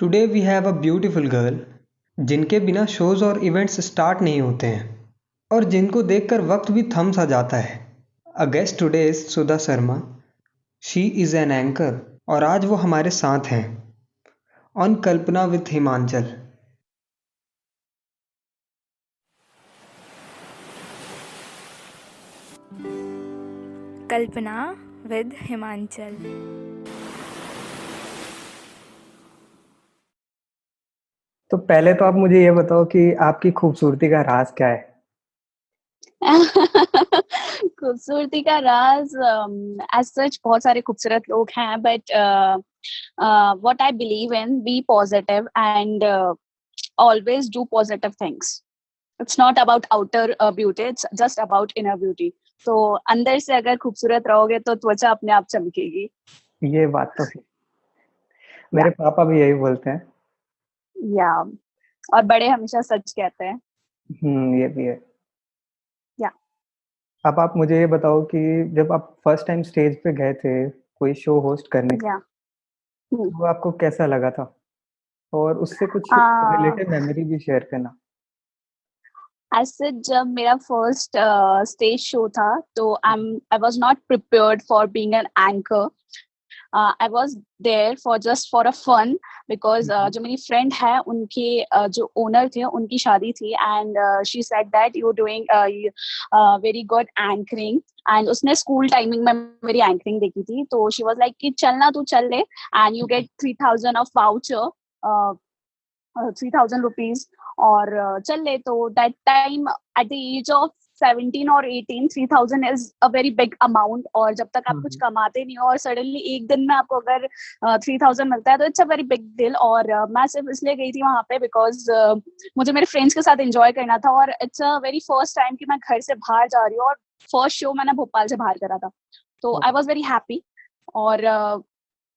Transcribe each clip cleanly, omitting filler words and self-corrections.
Today we have a beautiful girl जिनके बिना shows और इवेंट्स स्टार्ट नहीं होते हैं और जिनको देखकर वक्त भी थम सा जाता है। A guest today is Sudha Sharma. She is an anchor और आज वो हमारे साथ हैं on Kalpana with Himachal. Kalpana with Himachal. तो पहले तो आप मुझे ये बताओ कि आपकी खूबसूरती का राज क्या है? खूबसूरती का राज एज सच बहुत सारे खूबसूरत लोग हैं, but what I believe in, be positive and always do positive things. It's not about outer beauty, it's just about inner beauty. तो अंदर से अगर खूबसूरत रहोगे तो त्वचा अपने आप चमकेगी। ये बात तो है। मेरे पापा भी यही बोलते हैं। या और बड़े हमेशा सच कहते हैं। ये भी है। या अब आप मुझे ये बताओ कि जब आप फर्स्ट टाइम स्टेज पे गए थे कोई शो होस्ट करने के या लिए, तो आपको कैसा लगा था? और उससे कुछ uh, रिलेटेड मेमोरी भी शेयर करना। ऐसे जब मेरा फर्स्ट स्टेज शो था तो I was not prepared for being an anchor. I was there for just for a fun, because जो मेरी फ्रेंड है उनके जो ओनर थे उनकी शादी थी, and she said that you doing very good anchoring. And उसने स्कूल टाइमिंग में मेरी एंकरिंग देखी थी, तो शी वाज लाइक कि चलना तू चल ले and you get 3,000 of voucher, 3,000 rupees, और चल ले। तो that time at the age of 17 और 18, 3,000 is a very big amount, और जब तक आप कुछ कमाते नहीं हो और सडनली एक दिन में आपको अगर 3,000 मिलता है तो it's a very big deal. और मैं सिर्फ इसलिए गई थी वहां पे बिकॉज मुझे मेरे फ्रेंड्स के साथ एंजॉय करना था, और it's a very first time कि मैं घर से बाहर जा रही हूँ, और फर्स्ट शो मैंने भोपाल से बाहर करा था, तो आई वॉज वेरी हैप्पी। और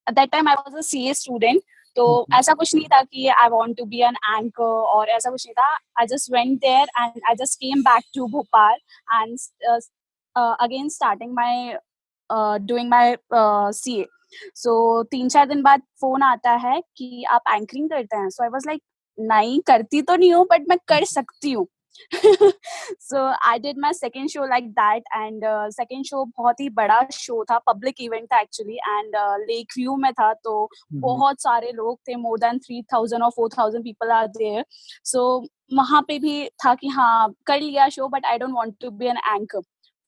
at that time I was a CA student, तो ऐसा कुछ नहीं था कि I want to be an anchor, और ऐसा कुछ नहीं था। I just went there and I just came back to Bhopal and again starting my doing my CA। सो 3-4 दिन बाद फोन आता है कि आप एंकरिंग करते हैं। सो आई वाज लाइक, नहीं करती तो नहीं हूँ बट मैं कर सकती हूँ। So I did my second show like that, and second show बहुत ही बड़ा शो था, पब्लिक इवेंट था एक्चुअली, एंड लेक व्यू में था, तो बहुत सारे लोग थे, मोर देन 3,000 और 4,000 पीपल आर देयर। सो वहां पे भी था कि हाँ कर लिया show, but I don't want to be an anchor.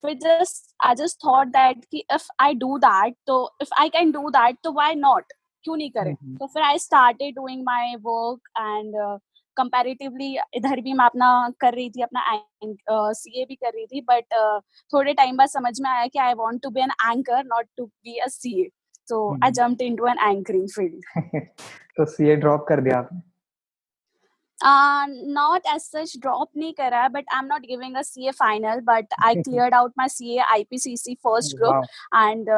फिर just I just thought that कि इफ आई डू दैट, तो if I can do that तो व्हाई नॉट, क्यों नहीं करें। तो फिर I started doing my work, and comparatively इधर भी मैं अपना कर रही थी, अपना CA भी कर रही थी, बट थोड़े टाइम बाद समझ में आया कि I want to be an anchor, not to be a CA। So I jumped into an anchoring field. तो सीए ड्रॉप कर दिया आपने? Not as such drop नहीं करा, but I'm not giving a CA final, but I cleared out my CA IPCC first group, वाह! and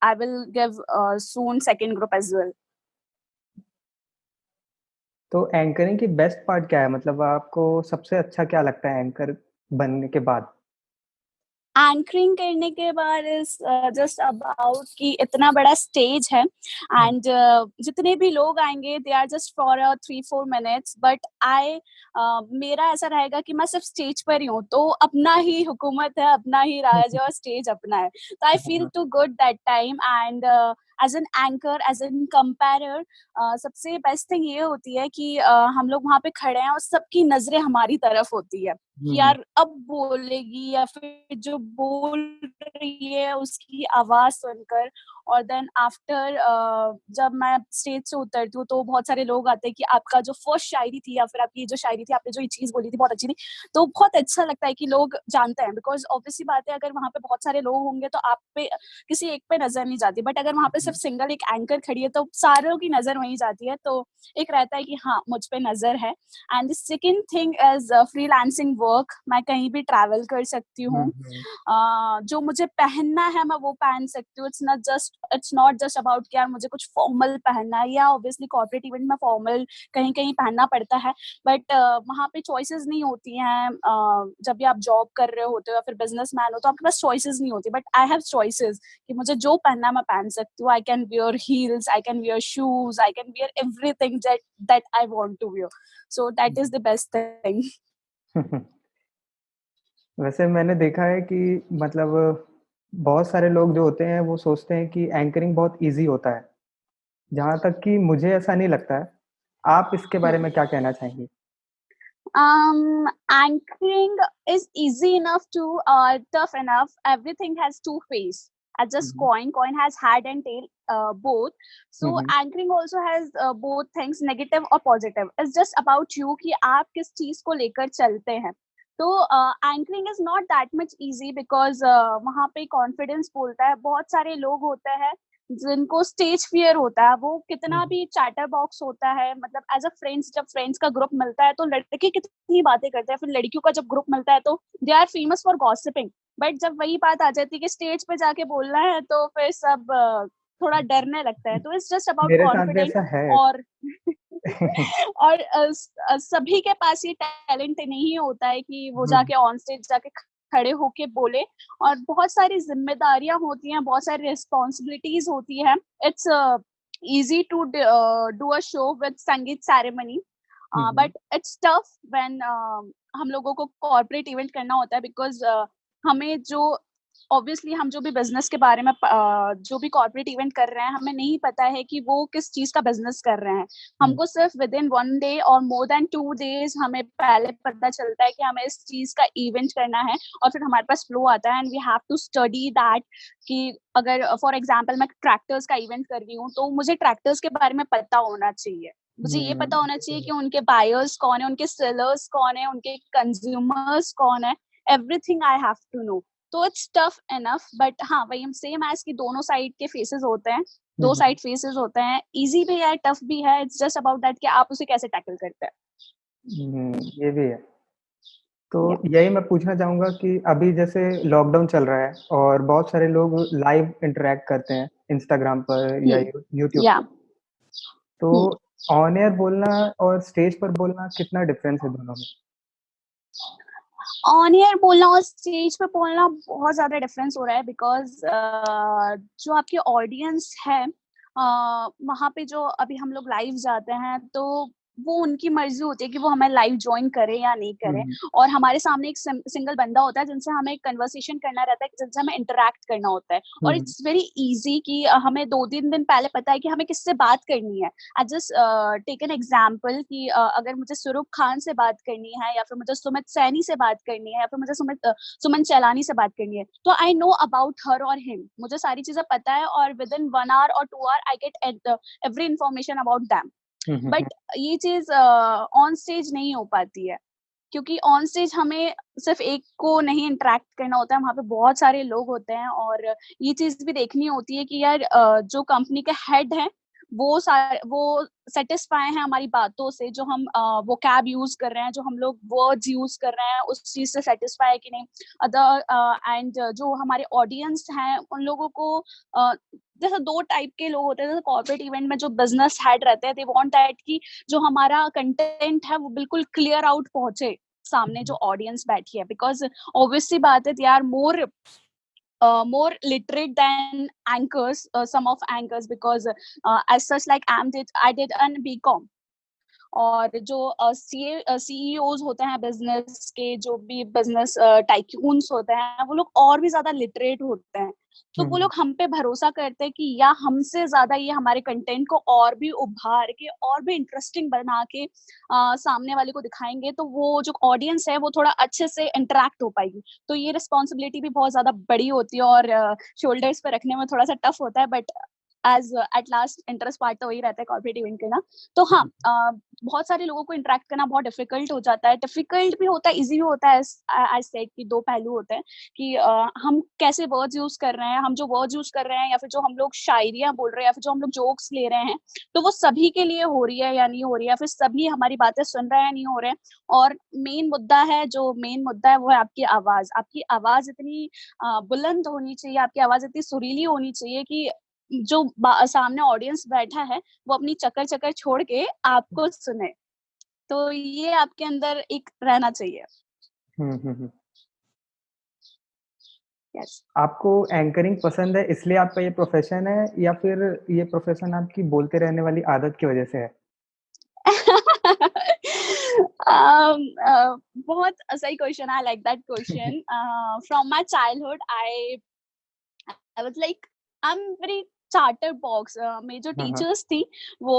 I will give soon second group as well. तो anchoring की best part क्या है? मतलब आपको सबसे अच्छा क्या लगता है एंकर बनने के बाद? एंकरिंग करने के बाद इज जस्ट अबाउट कि इतना बड़ा स्टेज है, एंड जितने भी लोग आएंगे they are just for 3-4 minutes, but I मेरा ऐसा रहेगा कि मैं सिर्फ स्टेज पर ही हूँ, तो अपना ही हुकूमत है, अपना ही राज है, और स्टेज अपना है, तो I feel to good that time. And as an anchor, as an comperer, सबसे बेस्ट थिंग ये होती है कि हम लोग वहां पे खड़े हैं और सबकी नजरें हमारी तरफ होती है कि यार अब बोलेगी, या फिर जो बोल रही है उसकी आवाज सुनकर। और देन आफ्टर जब मैं स्टेज से उतरती हूँ तो बहुत सारे लोग आते हैं कि आपका जो फर्स्ट शायरी थी, या फिर आपकी जो शायरी थी, आपने जो ये चीज बोली थी बहुत अच्छी थी। तो बहुत अच्छा लगता है कि लोग जानते हैं, बिकॉज ऑब्वियसली बात है अगर वहां पे बहुत सारे लोग होंगे तो आप पे किसी एक पे नजर नहीं जाती, बट अगर वहां पे सिर्फ सिंगल एक एंकर खड़ी है तो सारों की नजर वहीं जाती है, तो एक रहता है कि हाँ मुझ पे नजर है। And the second thing is freelancing work. मैं कहीं भी ट्रैवल कर सकती हूँ, जो मुझे पहनना है मैं वो पहन सकती हूँ। It's not just it's not just about कि यार मुझे कुछ फॉर्मल पहनना है, या ऑब्वियसली कॉर्पोरेट इवेंट में फॉर्मल कहीं-कहीं पहनना पड़ता है, बट वहाँ पे चॉइसेस नहीं होती हैं। जब भी आप जॉब कर रहे होते हो या फिर बिज़नेसमैन हो, तो आपके पास चॉइसेस नहीं होती, बट आई हैव चॉइसेस कि मुझे जो पहनना है मैं पहन सकती हूँ। I can wear heels, I can wear shoes, I can wear everything that that I want to wear. So that is the best thing. वैसे मैंने देखा है कि मतलब बहुत सारे लोग जो होते हैं वो सोचते हैं कि एंकरिंग बहुत ईज़ी होता है। जहाँ तक कि मुझे ऐसा नहीं लगता है। आप इसके बारे हुँ। में क्या कहना चाहेंगी? Anchoring is easy enough to tough enough. Everything has two face. As hmm, just hmm. coin has head and tail, both. Hmm, So hmm. anchoring also has both things, negative or positive. It's just about you कि आप किस चीज को लेकर चलते हैं. तो anchoring is not that much easy because वहाँ पे कॉन्फिडेंस बोलता है. बहुत सारे लोग होते हैं जिनको स्टेज फियर होता है, वो हुँ, कितना हुँ। भी चैटर बॉक्स होता है, मतलब एज अ फ्रेंड्स, जब फ्रेंड्स का ग्रुप मिलता है तो लड़के कितनी बातें करते हैं, फिर लड़कियों का जब ग्रुप मिलता है तो they are famous for gossiping. But जब वही बात आ जाती है कि स्टेज पे जाके बोलना है तो फिर सब थोड़ा डरने लगता है. तो इट्स जस्ट अबाउट मेरे साथ भी कॉन्फिडेंस. ऐसा है। और और सभी के पास ये टैलेंट नहीं होता है कि वो हुँ, जाके ऑन स्टेज जाके खड़े होके बोले. और बहुत सारी जिम्मेदारियां होती हैं, बहुत सारी रिस्पॉन्सिबिलिटीज होती है. It's easy to do a show with संगीत ceremony, hmm, hmm. But it's tough when हम लोगों को कॉर्पोरेट इवेंट करना होता है, बिकॉज हमें जो ऑब्वियसली हम जो भी बिजनेस के बारे में जो भी कॉर्पोरेट इवेंट कर रहे हैं, हमें नहीं पता है कि वो किस चीज का बिजनेस कर रहे हैं. हुँ, हमको सिर्फ विद इन 1 डे और मोर देन 2 डेज हमें पहले पता चलता है कि हमें इस चीज का इवेंट करना है, और फिर हमारे पास फ्लो आता है and we have to study that. कि अगर फॉर एग्जांपल मैं ट्रैक्टर्स का इवेंट कर रही हूँ, तो मुझे ट्रैक्टर्स के बारे में पता होना चाहिए. मुझे ये पता होना ये तो चाहिए है। कि उनके बायर्स कौन है, उनके सेलर्स कौन है, उनके कंज्यूमर्स कौन है. Everything I have to know. तो इट्स टफ इनफ, बट हाँ, वही हम सेम एज कि दोनों साइड के फेसेस होते हैं. हुँ, दो हुँ। साइड फेसेस होते हैं, इजी भी है, टफ भी है. इट्स जस्ट अबाउट दैट कि आप उसे कैसे टैकल करते हैं. ये भी है। तो या यही मैं पूछना चाहूँगा कि अभी जैसे लॉकडाउन चल रहा है और बहुत सारे लोग लाइव इंटरैक्ट करते हैं इंस्टाग्राम पर या यूट्यूब या पे। तो ऑन एयर बोलना और स्टेज पर बोलना कितना डिफरेंस है दोनों में? ऑन एयर बोलना और स्टेज पे बोलना बहुत ज्यादा डिफरेंस हो रहा है, बिकॉज जो आपकी ऑडियंस है, वहाँ पे जो अभी हम लोग लाइव जाते हैं, तो वो उनकी मर्जी होती है कि वो हमें लाइव ज्वाइन करें या नहीं हुँ, करें. हुँ। और हमारे सामने एक सिंगल बंदा होता है जिनसे हमें कन्वर्सेशन करना रहता है, जिनसे हमें इंटरेक्ट करना होता है. हुँ, और हुँ। इट्स वेरी इजी कि हमें 2-3 दिन पहले पता है कि हमें किससे बात करनी है. I just take an example कि अगर मुझे सुरुख खान से बात करनी है, या फिर मुझे सुमित सैनी से बात करनी है, या फिर मुझे सुमन चैलानी से बात करनी है, तो आई नो अबाउट हर और हिम. मुझे सारी चीजें पता है, और विद इन 1 आवर और 2 hour I get every information about them. Hmm, hmm, hmm. But ये चीज ऑन स्टेज नहीं हो पाती है, क्योंकि ऑन स्टेज हमें सिर्फ एक को नहीं इंटरेक्ट करना होता है, वहाँ पे बहुत सारे लोग होते हैं. और ये चीज भी देखनी होती है कि यार जो कंपनी के हेड हैं, वो सेटिस्फाई हैं हमारी बातों से, जो हम वो कैब यूज कर रहे हैं, जो हम लोग वर्ड्स यूज कर रहे हैं, उस चीज से सेटिस्फाई है कि नहीं. अदर एंड जो हमारे ऑडियंस हैं, उन लोगों को जैसे दो टाइप के लोग होते हैं. जैसे कॉर्पोरेट इवेंट में जो बिजनेस हेड रहते हैं, दे वांट दैट कि जो हमारा कंटेंट है वो बिल्कुल क्लियर आउट पहुंचे हुँ, सामने जो हुँ। ऑडियंस बैठी है, बिकॉज ऑब्वियसली बात है, they are more literate than anchors, some of anchors, because as such, like I did an BCom. और जो सीईओज होते हैं बिजनेस के, जो भी बिजनेस टाइकून्स होते हैं, वो लोग और भी ज्यादा लिटरेट होते हैं. तो हुँ, वो हुँ। लोग हम पे भरोसा करते हैं कि या हमसे ज्यादा ये हमारे कंटेंट को और भी उभार के और भी इंटरेस्टिंग बना के सामने वाले को दिखाएंगे, तो वो जो ऑडियंस है वो थोड़ा अच्छे से इंटरेक्ट हो पाएगी. तो ये रिस्पॉन्सिबिलिटी भी बहुत ज्यादा बड़ी होती है, और शोल्डर्स पे रखने में थोड़ा सा टफ होता है. But as at last interest part तो वही रहता है कॉर्पोरेट इवेंट का ना. तो हाँ, बहुत सारे लोगों को इंटरेक्ट करना बहुत डिफिकल्ट हो जाता है. डिफिकल्ट भी होता है, इजी भी होता है. आई सेड कि दो पहलू होते हैं कि हम कैसे वर्ड्स यूज कर रहे हैं. हम जो वर्ड्स यूज कर रहे हैं, या फिर जो हम लोग शायरियां बोल रहे हैं, या फिर जो हम लोग जोक्स ले रहे हैं, तो वो सभी के लिए हो रही है या नहीं हो रही है, या फिर सभी हमारी बातें सुन रहे हैं या नहीं हो रहे हैं. और मेन मुद्दा है वो है आपकी आवाज. आपकी आवाज इतनी बुलंद होनी चाहिए, आपकी आवाज इतनी सुरीली होनी चाहिए कि जो सामने ऑडियंस बैठा है वो अपनी चक्कर चक्कर छोड़ के आपको सुने। तो ये आपके अंदर एक रहना चाहिए। यस। आपको एंकरिंग पसंद है इसलिए आपका ये प्रोफ़ेशन है या फिर ये प्रोफ़ेशन आपकी बोलते रहने वाली आदत की वज़ह से है? बहुत सही question, I like that question. From my childhood I was like I am very charter box. मेरी जो हाँ, हाँ। टीचर्स थी वो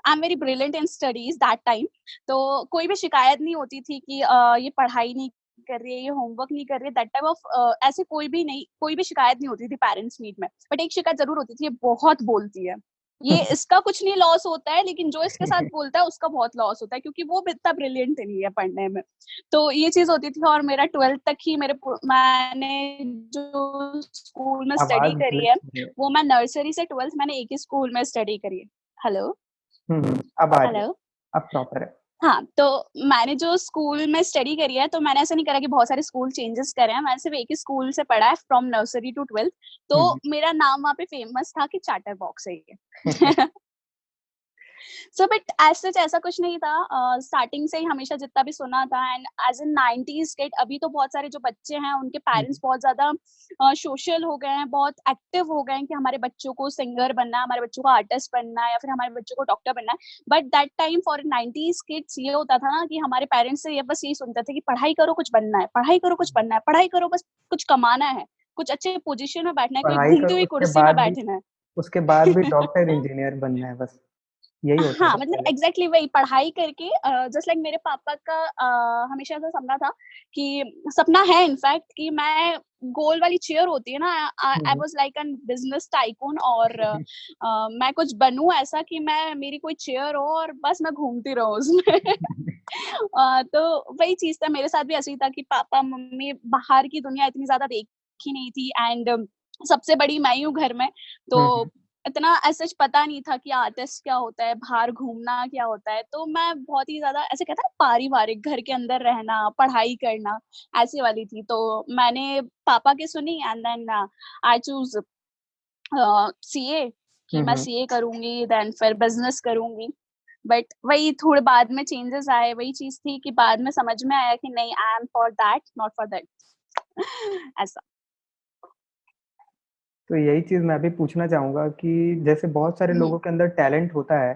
आई am very brilliant in studies that time. तो कोई भी शिकायत नहीं होती थी कि ये पढ़ाई नहीं कर रही है, ये होमवर्क नहीं कर रही है, दैट टाइप ऑफ ऐसे कोई भी शिकायत नहीं होती थी पेरेंट्स मीट में। बट एक शिकायत जरूर होती थी, ये बहुत बोलती है। ये इसका कुछ नहीं लॉस होता है, लेकिन जो इसके साथ बोलता है उसका बहुत लॉस होता है, क्योंकि वो भी इतना ब्रिलियंट नहीं है पढ़ने में। तो ये चीज़ होती थी। और मेरा 12th तक ही मैंने जो स्कूल में स्टडी आवाज़ करी है, ग्लिच हो रही है। वो मैं नर्सरी से 12th मैंने एक ही स्कूल में स्टडी करी है। हेलो? अब आ रही है। हेलो? अब प्रॉपर है। हाँ, तो मैंने जो स्कूल में स्टडी करी है, तो मैंने ऐसा नहीं करा कि बहुत सारे स्कूल चेंजेस करे हैं, मैंने सिर्फ़ एक ही स्कूल से पढ़ा है फ्रॉम नर्सरी टू 12th। हुँ, तो हुँ। मेरा नाम वहाँ पे फेमस था कि चार्टर बॉक्स है ये। सो बट एज़ सच ऐसा कुछ नहीं था। स्टार्टिंग से ही हमेशा जितना भी सुना था, and as a 90s kid, अभी तो बहुत सारे जो बच्चे हैं उनके हुँ, पेरेंट्स बहुत ज़्यादा सोशल हो गए हैं, बहुत एक्टिव हो गए हैं कि हमारे बच्चों को सिंगर बनना है, हमारे बच्चों को आर्टिस्ट बनना है, या फिर हमारे बच्चों को डॉक्टर बनना है। But that time for 90s kids ये होता था ना कि हमारे पेरेंट्स से ये बस यही सुनते थे कि पढ़ाई करो, कुछ बनना है, पढ़ाई करो, कुछ बनना है, पढ़ाई करो, बस कुछ कमाना है, कुछ अच्छे पोज़ीशन में बैठना है, कोई पढ़ाई घूमती करो हुई कुर्सी में बैठना है। उसके बाद भी डॉक्टर, इंजीनियर बनना है बस, यही होता हाँ, था मतलब पहले। एग्ज़ैक्टली वही पढ़ाई करके जस्ट लाइक मेरे पापा का हमेशा ऐसा सपना था कि सपना है इनफैक्ट कि मैं गोल वाली चेयर होती है ना, हुँ, आई हुँ। Was like an business tycoon, और मैं कुछ बनूँ ऐसा कि मैं मेरी कोई चेयर हो और बस मैं घूमती रहूँ उसमें। तो वही चीज़ था, मेरे साथ भी ऐसे ही था कि पापा-मम्मी बाहर की दुनिया इतनी ज़्यादा देखी नहीं थी, एंड सबसे बड़ी मैं ही हूँ घर में। हुँ, तो हुँ। इतना ऐसा सच पता नहीं था कि आर्टिस्ट क्या होता है, बाहर घूमना क्या होता है। तो मैं बहुत ही ज़्यादा ऐसे कहते हैं ना पारिवारिक घर के अंदर रहना, पढ़ाई करना, ऐसी वाली थी। तो मैंने पापा की सुनी, and then I choose CA, कि हुँ, मैं हुँ। सीए करूँगी, देन फिर बिज़नेस करूँगी। बट वही थोड़े बाद में चेंजेस आए, वही चीज़ थी कि बाद में समझ में आया कि नहीं, I am for that, not for that. ऐसा। तो यही चीज़ मैं भी पूछना चाहूँगा कि जैसे बहुत सारे हुँ, लोगों के अंदर टैलेंट होता है,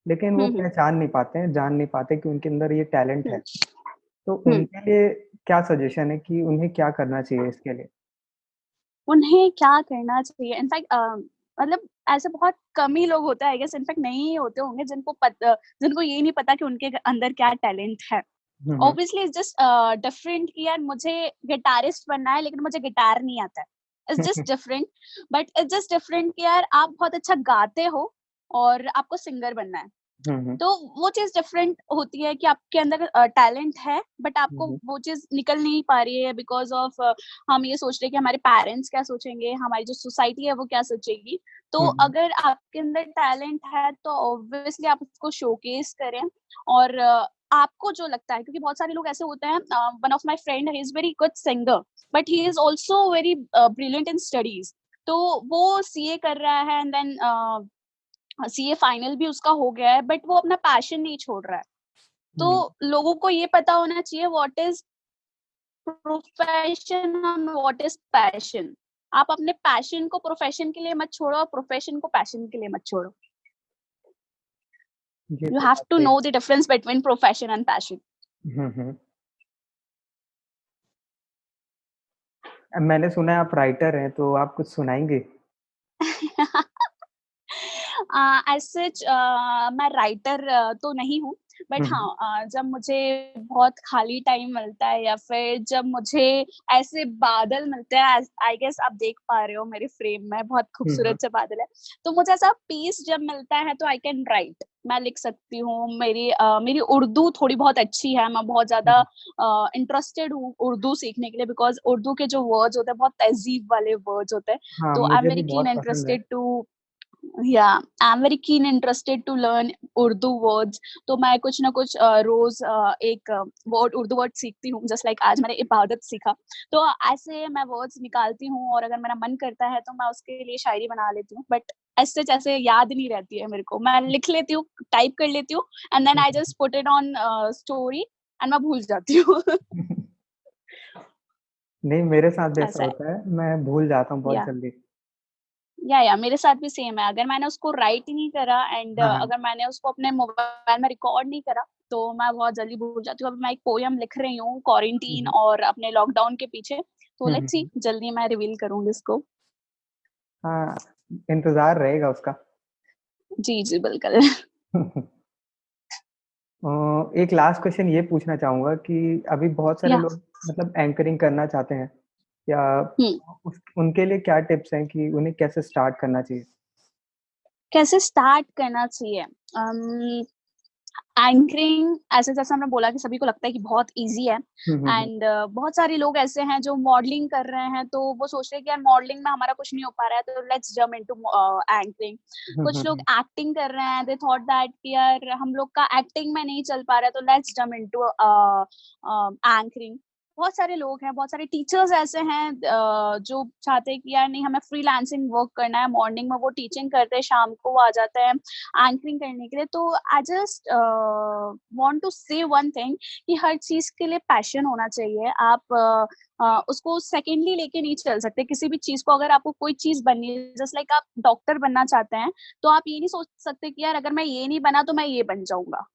लेकिन वो हुँ, हुँ, पहचान नहीं पाते हैं, जान नहीं पाते कि उनके अंदर ये टैलेंट है। हुँ, तो हुँ। उनके लिए क्या सजेशन है कि उन्हें क्या करना चाहिए इसके लिए? उन्हें क्या करना चाहिए? इनफैक्ट मतलब ऐसे बहुत कम ही लोग होते हैं, आई गेस इनफैक्ट नहीं ही होते होंगे जिनको ये नहीं पता कि उनके अंदर क्या टैलेंट है। हुँ, हुँ। ऑब्वियसली इट्स जस्ट डिफरेंट कि यार मुझे गिटारिस्ट बनना है लेकिन मुझे गिटार नहीं आता है। It's just different. But it's just different कि यार आप बहुत अच्छा गाते हो और आपको सिंगर बनना है। हुँ, हुँ। तो वो चीज़ डिफरेंट होती है कि आपके अंदर टैलेंट है, बट हुँ, आपको हुँ। वो चीज़ निकल नहीं पा रही है बिकॉज़ ऑफ हम ये सोच रहे हैं कि हमारे पेरेंट्स क्या सोचेंगे, हमारी जो सोसाइटी है वो क्या सोचेगी। तो हुँ, हुँ। अगर आपके अंदर टैलेंट है तो ऑब्वियसली आप उसको शोकेस करें। और आपको जो लगता है, क्योंकि बहुत सारे लोग ऐसे होते हैं, one of my friend he is very good singer, but he is also very brilliant in studies. तो वो सीए कर रहा है, एंड देन सीए फाइनल भी उसका हो गया है, बट वो अपना पैशन नहीं छोड़ रहा है। तो हुँ। लोगों को ये पता होना चाहिए what is profession and what is passion. आप अपने पैशन को प्रोफेशन के लिए मत छोड़ो और प्रोफेशन को पैशन के लिए मत छोड़ो। ये यू तो हैव बात टू सही know the difference between profession and passion. हुँ, हुँ। मैंने सुना है आप राइटर हैं, तो आप कुछ सुनाएँगे? एज़ सच मैं राइटर तो नहीं हूँ, बट हुँ, हुँ। हाँ, जब मुझे बहुत खाली टाइम मिलता है या फिर जब मुझे ऐसे बादल मिलते हैं, आई गेस आप देख पा रहे हो मेरे फ्रेम में बहुत हुँ, हुँ। खूबसूरत से बादल है। तो मुझे ऐसा पीस जब मिलता है तो आई कैन राइट, मैं लिख सकती हूँ। मेरी उर्दू थोड़ी बहुत अच्छी है, मैं बहुत हुँ, ज़्यादा हुँ। इंटरेस्टेड हूँ उर्दू सीखने के लिए, बिकॉज़ उर्दू के जो वर्ड्स होते हैं बहुत तहज़ीब वाले वर्ड्स होते हैं। हाँ, तो आई एम मुझे वेरी भी कीन बहुत पसंद है। इंटरेस्टेड टू या I am very keen interested to learn Urdu words. तो मैं कुछ ना कुछ रोज एक वर्ड उर्दू वर्ड सीखती हूँ, जस्ट लाइक आज मैंने इबादत सीखा। तो ऐसे मैं वर्ड्स निकालती हूँ, और अगर मेरा मन करता है तो मैं उसके लिए शायरी बना लेती हूँ, बट ऐसे जैसे याद नहीं रहती है मेरे को। मैं लिख लेती हूँ, टाइप कर लेती हूँ, and then I just put it on story, and मैं भूल जाती हूँ। नहीं, मेरे साथ भी ऐसा ऐसा है। होता है, मैं भूल जाता हूँ बहुत या जल्दी। या मेरे साथ भी सेम है। अगर मैंने उसको राइट ही नहीं करा, एंड हाँ, हाँ। अगर मैंने उसको अपने मोबाइल में रिकॉर्ड नहीं करा, तो मैं बहुत जल्दी भूल जाती हूँ। अभी मैं एक पोयम लिख रही हूँ हुँ, क्वारंटीन हुँ। और अपने लॉकडाउन के पीछे, तो हुँ, हुँ, लेट्स सी, हुँ। जल्दी मैं रिवील करूंगी इसको। हाँ, इंतज़ार रहेगा उसका। जी जी बिल्कुल। एक लास्ट क्वेश्चन ये पूछना चाहूँगा कि अभी बहुत सारे या लोग मतलब एंकरिंग करना चाहते हैं या हम्म उनके लिए क्या टिप्स हैं कि उन्हें कैसे स्टार्ट करना चाहिए? कैसे स्टार्ट करना चाहिए? एंकरिंग ऐसे, जैसे हमने बोला कि सभी को लगता है कि बहुत इजी है, हुँ, हुँ, हुँ। एंड बहुत सारे लोग ऐसे हैं जो मॉडलिंग कर रहे हैं, तो वो सोच रहे हैं कि यार मॉडलिंग में हमारा कुछ नहीं हो पा रहा है, तो लेट्स जंप इनटू एंकरिंग। हुँ, हुँ, कुछ लोग हुँ। एक्टिंग कर रहे हैं, दे थॉट दैट कि यार हम लोग का एक्टिंग में नहीं चल पा रहा है, तो लेट्स जंप इनटू एंकरिंग। बहुत सारे लोग हैं, बहुत सारे टीचर्स ऐसे हैं जो चाहते हैं कि यार नहीं, हमें फ्रीलांसिंग वर्क करना है। मॉर्निंग में वो टीचिंग करते हैं, शाम को वो आ जाते हैं एंकरिंग करने के लिए। तो आई जस्ट वांट टू से वन थिंग, कि हर चीज के लिए पैशन होना चाहिए। आप उसको सेकेंडली लेके नहीं चल सकते किसी भी चीज को। अगर आपको कोई चीज बननी है, जस्ट लाइक आप डॉक्टर बनना चाहते हैं, तो आप ये नहीं सोच सकते कि यार अगर मैं ये नहीं बना तो मैं ये बन जाऊंगा।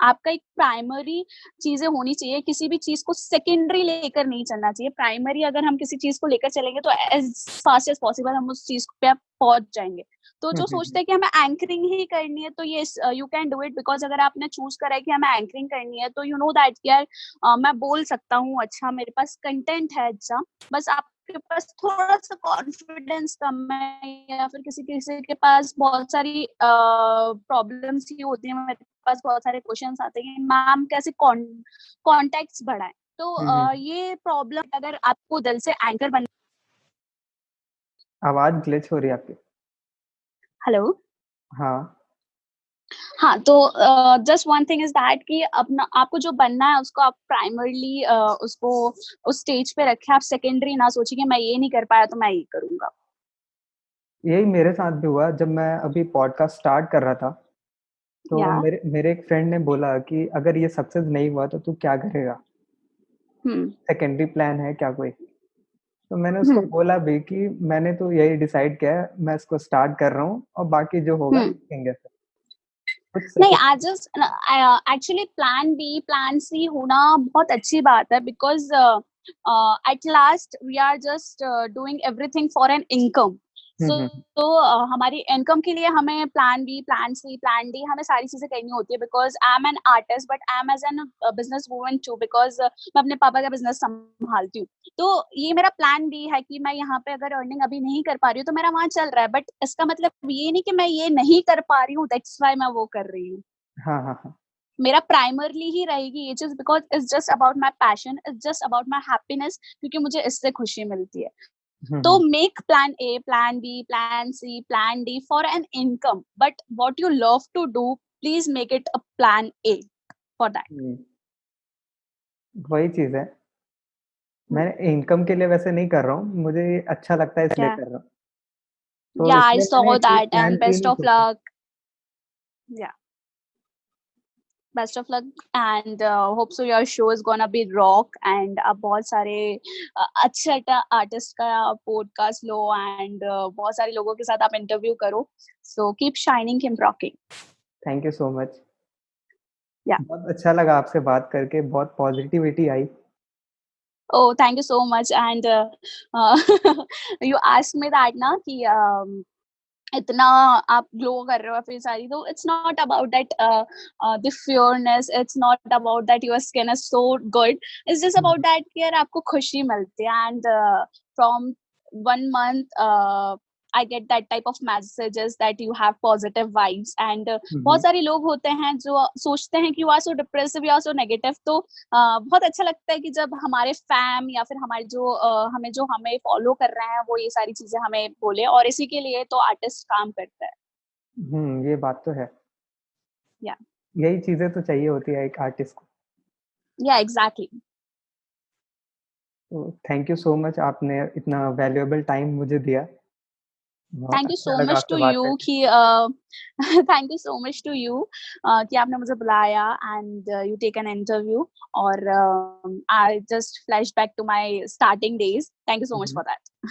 आपका एक प्राइमरी चीजें होनी चाहिए, किसी भी चीज को सेकेंडरी लेकर नहीं चलना चाहिए। प्राइमरी अगर हम किसी चीज को लेकर चलेंगे, तो एज फास्ट एज पॉसिबल हम उस चीज पे पहुंच जाएंगे। तो हुँ, जो हुँ, हुँ। सोचते हैं कि हमें एंकरिंग ही करनी है, तो ये you can do it, because अगर आपने चूज करा है कि हमें एंकरिंग करनी है, तो यू नो दैट यार मैं बोल सकता हूँ, अच्छा मेरे पास कंटेंट है, अच्छा। बस आपके पास थोड़ा सा कॉन्फिडेंस कम है, या फिर किसी किसी के पास बहुत सारी प्रॉब्लम्स ही होती है। मेरे पास बहुत सारे क्वेश्चंस आते हैं कि मैम कैसे कॉन्टेक्ट्स बढ़ाएं। तो हुँ, हुँ। ये प्रॉब्लम, अगर आपको दिल से एंकर बन। आवाज़ ग्लिच हो रही है आपकी। हेलो। हाँ। हाँ, तो just one thing is that कि अपना आपको जो बनना है उसको आप प्राइमरली उसको उस स्टेज पे रखें। आप सेकेंडरी ना सोचिए कि मैं ये नहीं कर पाया तो मैं ये करूंगा। यही मेरे साथ भी हुआ जब मैं अभी पॉडकास्ट स्टार्ट कर रहा था, तो या मेरे मेरे एक फ्रेंड ने बोला कि अगर ये सक्सेस नहीं हुआ तो तू क्या करेगा? हम्म सेकेंडरी प्लान है क्या कोई? तो मैंने उसको हम्म बोला भी कि मैंने तो यही डिसाइड किया है, मैं इसको स्टार्ट कर रहा हूँ और बाकी जो होगा हम्म देखेंगे फिर। कुछ नहीं, second. I just actually plan B plan C होना बहुत अच्छी बात है, because at last we are just doing everything for an income. हुँ, सो हुँ, हमारी इनकम के लिए हमें plan B, plan C, plan D, हमें सारी चीजें करनी होती है। Because I am an artist, but I am as an business woman too, because मैं अपने पापा का बिजनेस संभालती हूँ। तो ये मेरा प्लान बी है कि मैं यहाँ पे अगर अर्निंग अभी नहीं कर पा रही हूँ, तो मेरा वहां चल रहा है, बट इसका मतलब ये नहीं कि मैं ये नहीं कर पा रही हूँ, दैट्स वाई मैं वो कर रही हूँ। हाँ, हाँ, हाँ। मेरा प्राइमरली ही रहेगी ये चीज, because it's just about my passion, it's just about my happiness, क्योंकि मुझे इससे खुशी मिलती है। हुँ, तो hmm, make plan A, plan B, plan C, plan D for an income, but what you love to do, please make it a plan A for that. हुँ, वही चीज़ है। मैं इनकम के लिए वैसे नहीं कर रहा हूँ, मुझे ये अच्छा लगता है इसलिए क्या? कर रहा हूँ। तो या आई इसलिए मैंने सॉ कोई दैट, प्लान एंड भी बेस्ट नहीं ऑफ सोचा। लक। या best of luck, and hope so your show is gonna be rock, and आप बहुत सारे अच्छे आर्टिस्ट का पॉडकास्ट लो, एंड बहुत सारे लोगों के साथ आप इंटरव्यू करो। So keep shining, keep rocking. Thank you so much. या बहुत अच्छा लगा आपसे बात करके, बहुत positivity I. Oh, thank you so much. And you asked me that ना कि इतना आप ग्लो कर रहे हो फिर सारी, तो it's not about that the fairness, it's not about that your skin is so good. It's just hmm, about that कि यार आपको खुशी मिलती है, and from 1 month I get that type of messages that you have positive vibes, and हुँ, बहुत हुँ। सारे लोग होते हैं जो सोचते हैं कि you are so depressive, you are so negative। तो बहुत अच्छा लगता है कि जब हमारे फैम या फिर हमारे जो हमें फॉलो कर रहे हैं, वो ये सारी चीजें हमें बोले, और इसी के लिए तो आर्टिस्ट काम करता है। ये बात तो है। या यही चीज़ें तो चाहिए होती है एक आर्टिस्ट को। या एग्जैक्टली। तो थैंक यू सो मच, आपने इतना वैल्यूएबल टाइम मुझे दिया। बहुत थैंक यू अच्छा सो लगा मच आपसे टू बात यू करके। कि thank you so much to you कि आपने मुझे बुलाया and you take an interview, और I just flash back to my starting days. Thank you so much hmm, for that.